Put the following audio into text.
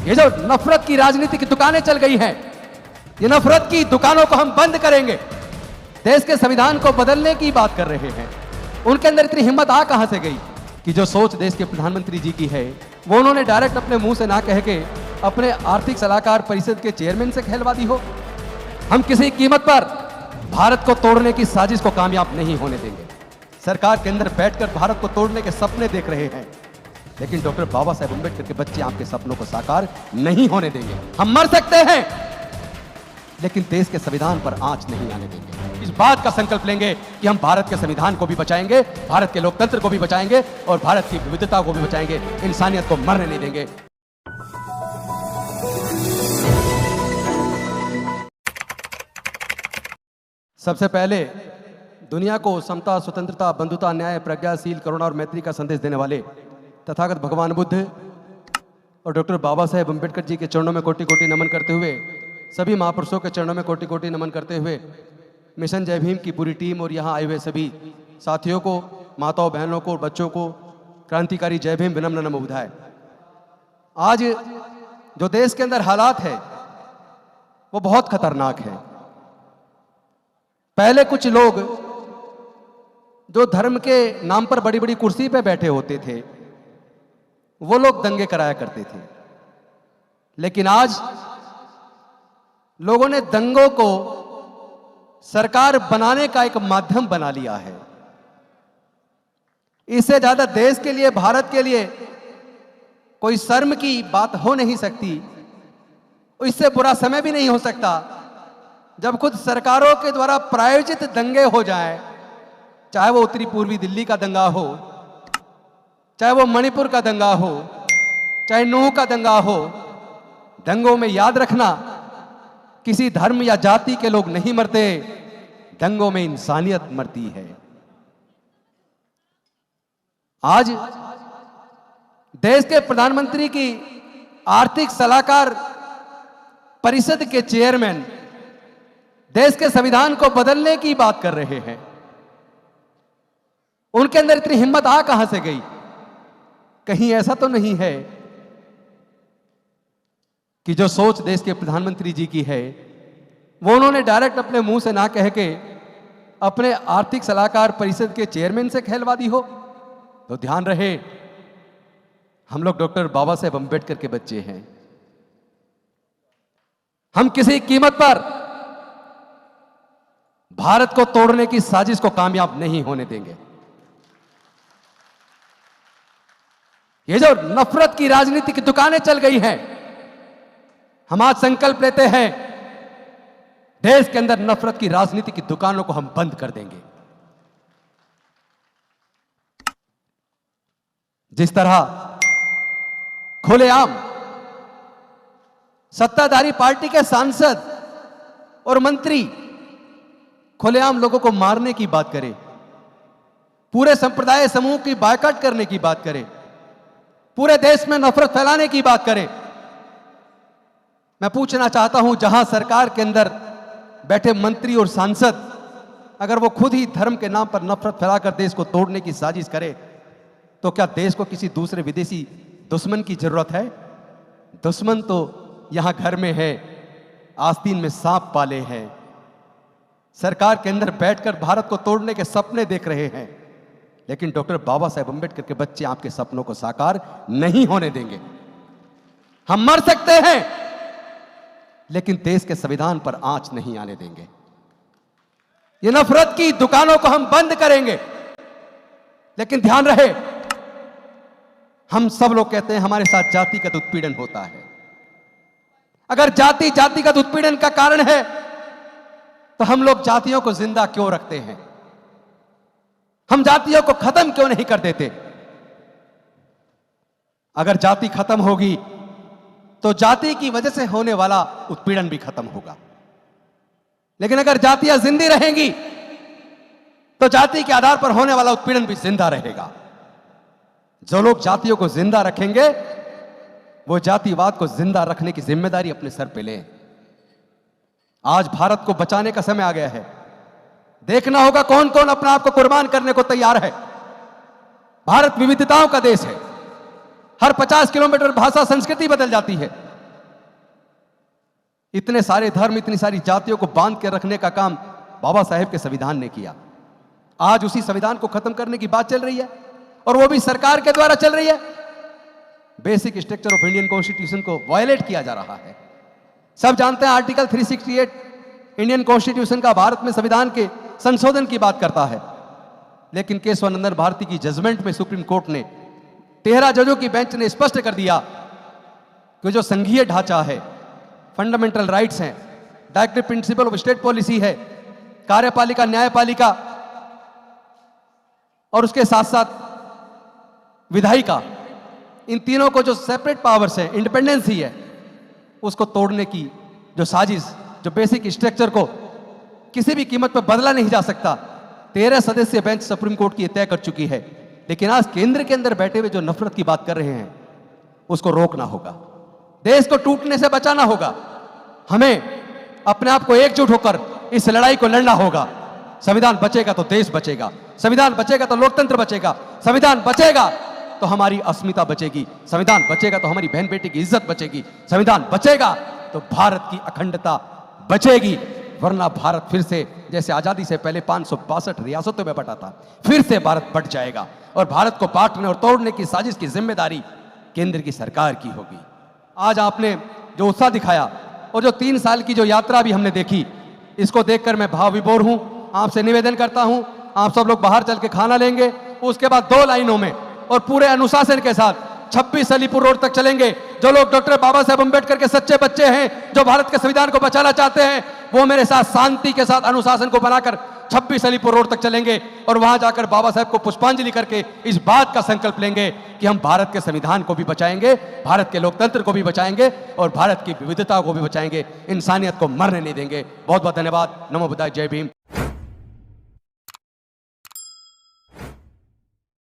ये जो नफरत की राजनीति की दुकानें चल गई हैं, ये नफरत की दुकानों को हम बंद करेंगे। देश के संविधान को बदलने की बात कर रहे हैं। उनके अंदर इतनी हिम्मत आ कहां से गई कि जो सोच देश के प्रधानमंत्री जी की है वो उन्होंने डायरेक्ट अपने मुंह से ना कह के अपने आर्थिक सलाहकार परिषद के चेयरमैन से खेलवा दी हो। हम किसी कीमत पर भारत को तोड़ने की साजिश को कामयाब नहीं होने देंगे। सरकार के अंदर बैठकर भारत को तोड़ने के सपने देख रहे हैं, लेकिन डॉक्टर बाबा साहेब अम्बेडकर के बच्चे आपके सपनों को साकार नहीं होने देंगे। हम मर सकते हैं, लेकिन देश के संविधान पर आंच नहीं आने देंगे। इस बात का संकल्प लेंगे कि हम भारत के संविधान को भी बचाएंगे, भारत के लोकतंत्र को भी बचाएंगे और भारत की विविधता को भी बचाएंगे। इंसानियत को मरने नहीं देंगे। सबसे पहले दुनिया को समता, स्वतंत्रता, बंधुता, न्याय, प्रज्ञाशील, करुणा और मैत्री का संदेश देने वाले तथागत भगवान बुद्ध और डॉक्टर बाबा साहेब अम्बेडकर जी के चरणों में कोटि कोटि नमन करते हुए, सभी महापुरुषों के चरणों में कोटि कोटि नमन करते हुए, मिशन जय भीम की पूरी टीम और यहाँ आए हुए सभी साथियों को, माताओं बहनों को, बच्चों को क्रांतिकारी जय भीम विनम्र नमो बुद्धाय। आज जो देश के अंदर हालात है वो बहुत खतरनाक है। पहले कुछ लोग जो धर्म के नाम पर बड़ी बड़ी कुर्सी पे बैठे होते थे वो लोग दंगे कराया करते थे, लेकिन आज लोगों ने दंगों को सरकार बनाने का एक माध्यम बना लिया है। इससे ज्यादा देश के लिए, भारत के लिए कोई शर्म की बात हो नहीं सकती। इससे बुरा समय भी नहीं हो सकता जब खुद सरकारों के द्वारा प्रायोजित दंगे हो जाएं, चाहे वो उत्तरी पूर्वी दिल्ली का दंगा हो, चाहे वो मणिपुर का दंगा हो, चाहे नूह का दंगा हो। दंगों में याद रखना, किसी धर्म या जाति के लोग नहीं मरते, दंगों में इंसानियत मरती है। आज देश के प्रधानमंत्री की आर्थिक सलाहकार परिषद के चेयरमैन देश के संविधान को बदलने की बात कर रहे हैं। उनके अंदर इतनी हिम्मत आ कहां से गई? कहीं ऐसा तो नहीं है कि जो सोच देश के प्रधानमंत्री जी की है वो उन्होंने डायरेक्ट अपने मुंह से ना कह के अपने आर्थिक सलाहकार परिषद के चेयरमैन से खेलवा दी हो? तो ध्यान रहे, हम लोग डॉक्टर बाबा साहेब अम्बेडकर के बच्चे हैं। हम किसी कीमत पर भारत को तोड़ने की साजिश को कामयाब नहीं होने देंगे। ये जो नफरत की राजनीति की दुकानें चल गई हैं, हम आज संकल्प लेते हैं देश के अंदर नफरत की राजनीति की दुकानों को हम बंद कर देंगे। जिस तरह खुलेआम सत्ताधारी पार्टी के सांसद और मंत्री खुलेआम लोगों को मारने की बात करें, पूरे संप्रदाय समूह की बायकॉट करने की बात करें, पूरे देश में नफरत फैलाने की बात करें, मैं पूछना चाहता हूं, जहां सरकार के अंदर बैठे मंत्री और सांसद अगर वो खुद ही धर्म के नाम पर नफरत फैलाकर देश को तोड़ने की साजिश करे, तो क्या देश को किसी दूसरे विदेशी दुश्मन की जरूरत है? दुश्मन तो यहां घर में है, आस्तीन में सांप पाले हैं। सरकार के अंदर बैठकर भारत को तोड़ने के सपने देख रहे हैं, लेकिन डॉक्टर बाबा साहेब अम्बेडकर के बच्चे आपके सपनों को साकार नहीं होने देंगे। हम मर सकते हैं, लेकिन देश के संविधान पर आंच नहीं आने देंगे। ये नफरत की दुकानों को हम बंद करेंगे, लेकिन ध्यान रहे, हम सब लोग कहते हैं हमारे साथ जातिगत उत्पीड़न होता है। अगर जातिगत उत्पीड़न का कारण है तो हम लोग जातियों को जिंदा क्यों रखते हैं? हम जातियों को खत्म क्यों नहीं कर देते? अगर जाति खत्म होगी तो जाति की वजह से होने वाला उत्पीड़न भी खत्म होगा, लेकिन अगर जातियां जिंदी रहेंगी तो जाति के आधार पर होने वाला उत्पीड़न भी जिंदा रहेगा। जो लोग जातियों को जिंदा रखेंगे वो जातिवाद को जिंदा रखने की जिम्मेदारी अपने सर पे लें। आज भारत को बचाने का समय आ गया है। देखना होगा कौन कौन अपना आप को कुर्बान करने को तैयार है। भारत विविधताओं का देश है। हर 50 किलोमीटर भाषा संस्कृति बदल जाती है। इतने सारे धर्म, इतनी सारी जातियों को बांध के रखने का काम बाबा साहेब के संविधान ने किया। आज उसी संविधान को खत्म करने की बात चल रही है, और वो भी सरकार के द्वारा चल रही है। Basic structure of Indian constitution को वायलेट किया जा रहा है। सब जानते हैं आर्टिकल 368 इंडियन कॉन्स्टिट्यूशन का भारत में संविधान के संशोधन की बात करता है, लेकिन केशवानंदन भारती की जजमेंट में सुप्रीम कोर्ट ने 13 जजों की बेंच ने स्पष्ट कर दिया कि जो संघीय ढांचा है, फंडामेंटल राइट्स हैं, directive principle of state policy है, कार्यपालिका, न्यायपालिका और उसके साथ साथ विधायिका, इन तीनों को जो सेपरेट पावर्स है, इंडिपेंडेंसी है, उसको तोड़ने की जो साजिश, जो बेसिक स्ट्रक्चर को किसी भी कीमत पर बदला नहीं जा सकता, 13 सदस्यीय बेंच सुप्रीम कोर्ट की तय कर चुकी है। लेकिन आज केंद्र के अंदर बैठे हुए जो नफरत की बात कर रहे हैं, उसको रोकना होगा, देश को टूटने से बचाना होगा। हमें अपने आप को एकजुट होकर इस लड़ाई को लड़ना होगा। संविधान बचेगा तो देश बचेगा, संविधान बचेगा तो लोकतंत्र बचेगा, संविधान बचेगा तो हमारी अस्मिता बचेगी, संविधान बचेगा तो हमारी बहन बेटी की इज्जत बचेगी, संविधान बचेगा तो भारत की अखंडता बचेगी। वरना भारत फिर से जैसे आजादी से पहले 562 रियासतों में बटा था, फिर से भारत बट जाएगा और भारत को बांटने और तोड़ने की साजिश की जिम्मेदारी केंद्र की सरकार की होगी। आज आपने जो उत्साह दिखाया और जो 3 साल की जो यात्रा भी हमने देखी, इसको देखकर मैं भाव विभोर हूं। आपसे निवेदन करता हूं, आप सब लोग बाहर चल के खाना लेंगे, उसके बाद 2 लाइनों में और पूरे अनुशासन के साथ 26 अलीपुर रोड तक चलेंगे। जो लोग डॉक्टर बाबा साहेब अम्बेडकर के सच्चे बच्चे हैं, जो भारत के संविधान को बचाना चाहते हैं, वो मेरे साथ शांति के साथ अनुशासन को बनाकर 26 अलीपुर रोड तक चलेंगे और वहां जाकर बाबा साहेब को पुष्पांजलि करके इस बात का संकल्प लेंगे कि हम भारत के संविधान को भी बचाएंगे, भारत के लोकतंत्र को भी बचाएंगे और भारत की विविधता को भी बचाएंगे, इंसानियत को मरने नहीं देंगे। बहुत बहुत धन्यवाद। नमो बुद्धाय, जय भीम।